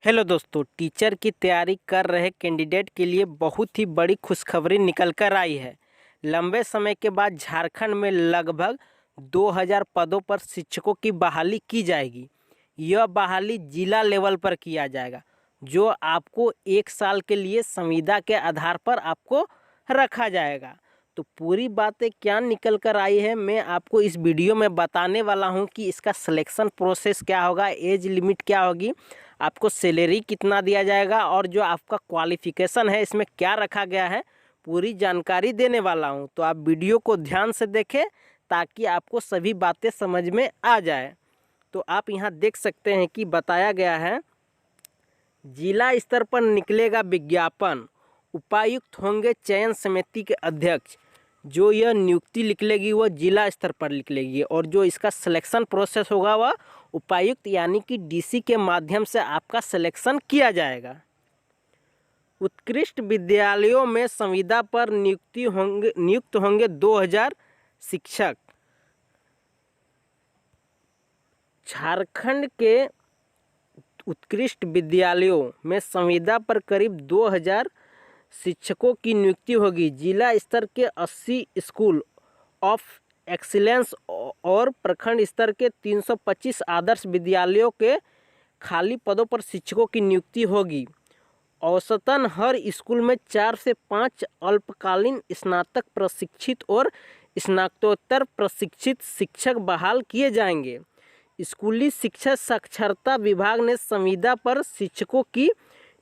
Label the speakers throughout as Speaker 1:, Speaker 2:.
Speaker 1: Hello दोस्तों, teacher की तैयारी कर रहे कैंडिडेट के लिए बहुत ही बड़ी खुशखबरी निकल कर आई है। लंबे समय के बाद झारखंड में लगभग 2000 पदों पर शिक्षकों की बहाली की जाएगी। यह बहाली जिला लेवल पर किया जाएगा, जो आपको 1 साल के लिए संविदा के आधार पर आपको रखा जाएगा। तो पूरी बातें क्या निकल कर आई है, मैं आपको इस वीडियो में बताने वाला हूं कि इसका सिलेक्शन प्रोसेस क्या होगा, एज लिमिट क्या होगी, आपको सैलरी कितना दिया जाएगा और जो आपका क्वालिफिकेशन है इसमें क्या रखा गया है, पूरी जानकारी देने वाला हूं। तो आप वीडियो को ध्यान से देखें ताकि आपको सभी बातें समझ में आ जाए। तो आप यहां देख सकते हैं कि बताया गया है, जिला स्तर पर निकलेगा विज्ञापन, उपायुक्त होंगे चयन समिति के अध्यक्ष। जो यह नियुक्ति निकलेगी वह जिला स्तर पर निकलेगी और जो इसका सिलेक्शन प्रोसेस होगा वह उपायुक्त यानी कि डीसी के माध्यम से आपका सिलेक्शन किया जाएगा। उत्कृष्ट विद्यालयों में संविदा पर नियुक्त होंगे 2000 शिक्षक। झारखंड के उत्कृष्ट विद्यालयों में संविदा पर करीब 2000 शिक्षकों की नियुक्ति होगी। जिला स्तर के 80 स्कूल ऑफ एक्सीलेंस और प्रखंड स्तर के 325 आदर्श विद्यालयों के खाली पदों पर शिक्षकों की नियुक्ति होगी। औसतन हर स्कूल में 4 से 5 अल्पकालीन स्नातक प्रशिक्षित और स्नातकोत्तर प्रशिक्षित शिक्षक बहाल किए जाएंगे। स्कूली शिक्षा साक्षरता विभाग ने संविदा पर शिक्षकों की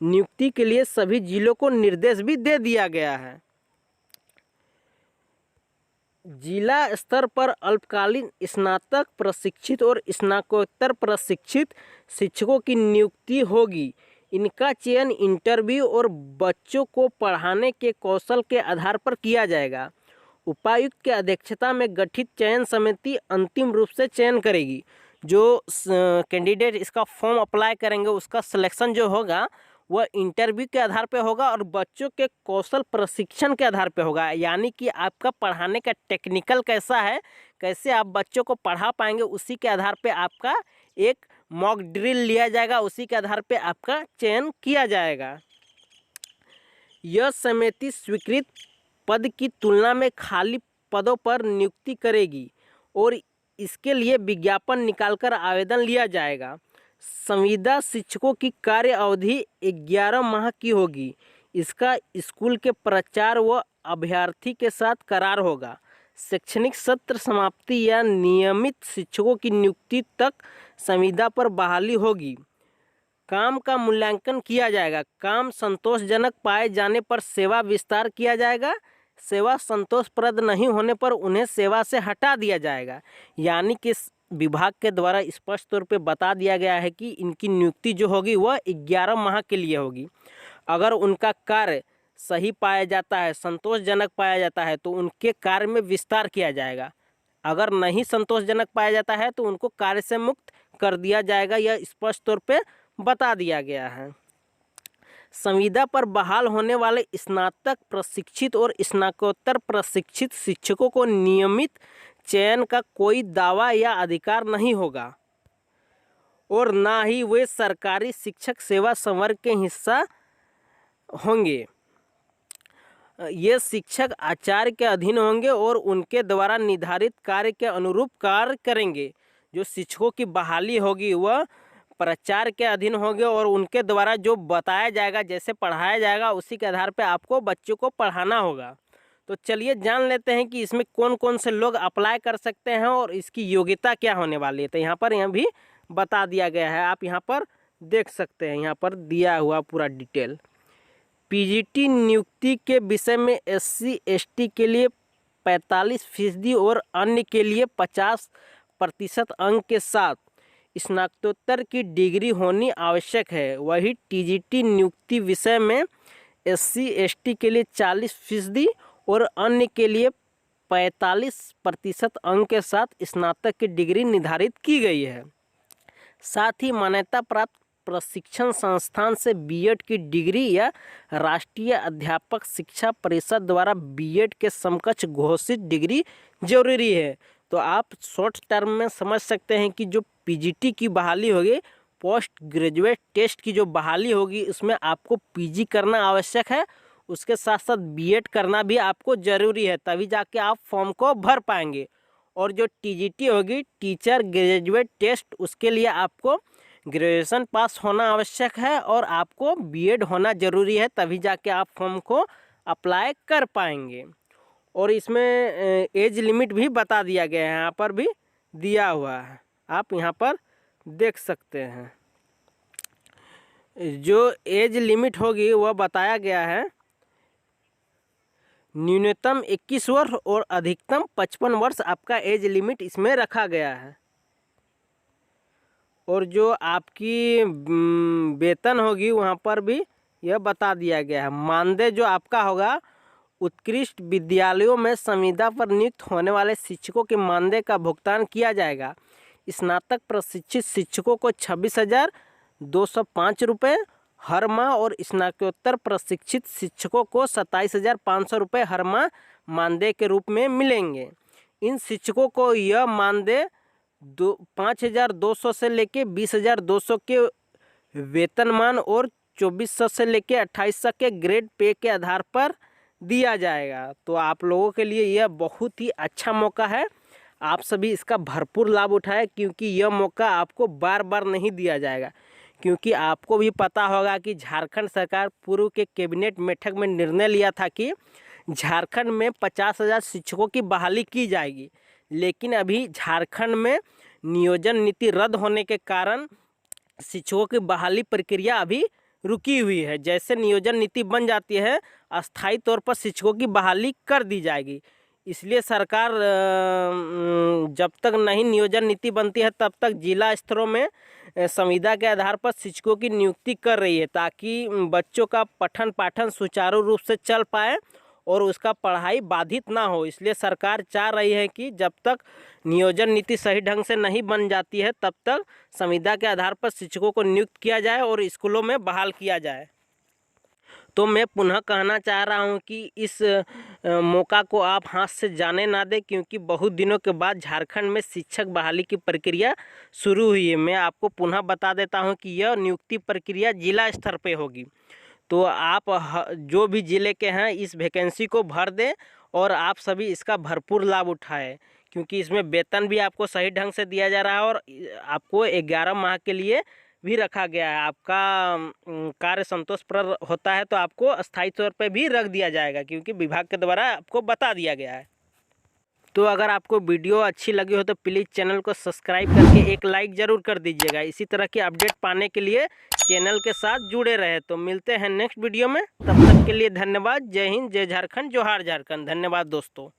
Speaker 1: नियुक्ति के लिए सभी जिलों को निर्देश भी दे दिया गया है। जिला स्तर पर अल्पकालीन स्नातक प्रशिक्षित और स्नातकोत्तर प्रशिक्षित शिक्षकों की नियुक्ति होगी। इनका चयन इंटरव्यू और बच्चों को पढ़ाने के कौशल के आधार पर किया जाएगा। उपायुक्त के अध्यक्षता में गठित चयन समिति अंतिम रूप से चयन करेगी। जो कैंडिडेट इसका फॉर्म अप्लाई करेंगे उसका सिलेक्शन जो होगा वह इंटरव्यू के आधार पे होगा और बच्चों के कौशल प्रशिक्षण के आधार पे होगा। यानी कि आपका पढ़ाने का टेक्निकल कैसा है, कैसे आप बच्चों को पढ़ा पाएंगे, उसी के आधार पे आपका एक मॉक ड्रिल लिया जाएगा, उसी के आधार पे आपका चयन किया जाएगा। यह समिति स्वीकृत पद की तुलना में खाली पदों पर नियुक्ति करेगी और इसके लिए विज्ञापन निकालकर आवेदन लिया जाएगा। संविदा शिक्षकों की कार्य अवधि 11 माह की होगी। इसका स्कूल के प्रचार व अभ्यर्थी के साथ करार होगा। शैक्षणिक सत्र समाप्ति या नियमित शिक्षकों की नियुक्ति तक संविदा पर बहाली होगी। काम का मूल्यांकन किया जाएगा। काम संतोषजनक पाए जाने पर सेवा विस्तार किया जाएगा। सेवा संतोषप्रद नहीं होने पर उन्हें सेवा से हटा दिया जाएगा। यानी कि विभाग के द्वारा स्पष्ट तौर पे बता दिया गया है कि इनकी नियुक्ति जो होगी वह 11 माह के लिए होगी। अगर उनका कार्य सही पाया जाता है, संतोषजनक पाया जाता है तो उनके कार्य में विस्तार किया जाएगा। अगर नहीं संतोषजनक पाया जाता है तो उनको कार्य से मुक्त कर दिया जाएगा। यह स्पष्ट तौर पे बता दिया गया है। संविदा पर बहाल होने वाले स्नातक प्रशिक्षित और स्नातकोत्तर प्रशिक्षित शिक्षकों को नियमित चयन का कोई दावा या अधिकार नहीं होगा और ना ही वे सरकारी शिक्षक सेवा संवर्ग के हिस्सा होंगे। ये शिक्षक आचार्य के अधीन होंगे और उनके द्वारा निर्धारित कार्य के अनुरूप कार्य करेंगे। जो शिक्षकों की बहाली होगी वह प्राचार्य के अधीन होंगे और उनके द्वारा जो बताया जाएगा, जैसे पढ़ाया जाएगा, उसी के आधार पे आपको बच्चों को पढ़ाना होगा। तो चलिए जान लेते हैं कि इसमें कौन कौन से लोग अप्लाई कर सकते हैं और इसकी योग्यता क्या होने वाली है। तो यहाँ भी बता दिया गया है, आप यहाँ पर देख सकते हैं, यहाँ पर दिया हुआ पूरा डिटेल। पीजीटी नियुक्ति के विषय में SC ST के लिए 45% और अन्य के लिए 50% अंक के साथ स्नातकोत्तर की डिग्री होनी आवश्यक है। वही TGT नियुक्ति विषय में SC ST के लिए 40% और अन्य के लिए 45% अंक के साथ स्नातक की डिग्री निर्धारित की गई है। साथ ही मान्यता प्राप्त प्रशिक्षण संस्थान से बीएड की डिग्री या राष्ट्रीय अध्यापक शिक्षा परिषद द्वारा बीएड के समकक्ष घोषित डिग्री जरूरी है। तो आप शॉर्ट टर्म में समझ सकते हैं कि जो पीजीटी की बहाली होगी पोस्ट ग्रेजुएट टेस्ट की जो बहाली होगी उसमें आपको पीजी करना आवश्यक है, उसके साथ साथ बीएड करना भी आपको ज़रूरी है, तभी जाके आप फॉर्म को भर पाएंगे। और जो टीजीटी होगी, टीचर ग्रेजुएट टेस्ट, उसके लिए आपको ग्रेजुएशन पास होना आवश्यक है और आपको बीएड होना ज़रूरी है, तभी जाके आप फॉर्म को अप्लाई कर पाएंगे। और इसमें एज लिमिट भी बता दिया गया है, यहाँ पर भी दिया हुआ है, आप यहाँ पर देख सकते हैं। जो एज लिमिट होगी वह बताया गया है, न्यूनतम 21 वर्ष और अधिकतम 55 वर्ष आपका एज लिमिट इसमें रखा गया है। और जो आपकी वेतन होगी वहाँ पर भी यह बता दिया गया है। मानदेय जो आपका होगा, उत्कृष्ट विद्यालयों में संविदा पर नियुक्त होने वाले शिक्षकों के मानदेय का भुगतान किया जाएगा। स्नातक प्रशिक्षित शिक्षकों को 26,205 रुपये हर माह और स्नातकोत्तर प्रशिक्षित शिक्षकों को 27,500 रुपये हर माह मानदेय के रूप में मिलेंगे। इन शिक्षकों को यह मानदेय 5,200 से लेके 20,200 के वेतनमान और 2,400 से लेके 2,800 के ग्रेड पे के आधार पर दिया जाएगा। तो आप लोगों के लिए यह बहुत ही अच्छा मौका है, आप सभी इसका भरपूर लाभ उठाएं, क्योंकि यह मौका आपको बार बार नहीं दिया जाएगा। क्योंकि आपको भी पता होगा कि झारखंड सरकार पूर्व के कैबिनेट बैठक में निर्णय लिया था कि झारखंड में 50,000 शिक्षकों की बहाली की जाएगी, लेकिन अभी झारखंड में नियोजन नीति रद्द होने के कारण शिक्षकों की बहाली प्रक्रिया अभी रुकी हुई है। जैसे नियोजन नीति बन जाती है, अस्थायी तौर पर शिक्षकों की बहाली कर दी जाएगी। इसलिए सरकार जब तक नहीं नियोजन नीति बनती है तब तक जिला स्तरों में संविदा के आधार पर शिक्षकों की नियुक्ति कर रही है, ताकि बच्चों का पठन पाठन सुचारू रूप से चल पाए और उसका पढ़ाई बाधित ना हो। इसलिए सरकार चाह रही है कि जब तक नियोजन नीति सही ढंग से नहीं बन जाती है तब तक संविदा के आधार पर शिक्षकों को नियुक्त किया जाए और स्कूलों में बहाल किया जाए। तो मैं पुनः कहना चाह रहा हूं कि इस मौका को आप हाथ से जाने ना दें, क्योंकि बहुत दिनों के बाद झारखंड में शिक्षक बहाली की प्रक्रिया शुरू हुई है। मैं आपको पुनः बता देता हूं कि यह नियुक्ति प्रक्रिया जिला स्तर पे होगी। तो आप जो भी ज़िले के हैं इस वैकेंसी को भर दें और आप सभी इसका भरपूर लाभ उठाएं, क्योंकि इसमें वेतन भी आपको सही ढंग से दिया जा रहा है और आपको 11 माह के लिए भी रखा गया है। आपका कार्य संतोषप्रद होता है तो आपको अस्थायी तौर पे भी रख दिया जाएगा, क्योंकि विभाग के द्वारा आपको बता दिया गया है। तो अगर आपको वीडियो अच्छी लगी हो तो प्लीज़ चैनल को सब्सक्राइब करके एक लाइक ज़रूर कर दीजिएगा। इसी तरह की अपडेट पाने के लिए चैनल के साथ जुड़े रहे। तो मिलते हैं नेक्स्ट वीडियो में, तब तक के लिए धन्यवाद। जय हिंद, जय झारखंड, जोहार झारखंड। धन्यवाद दोस्तों।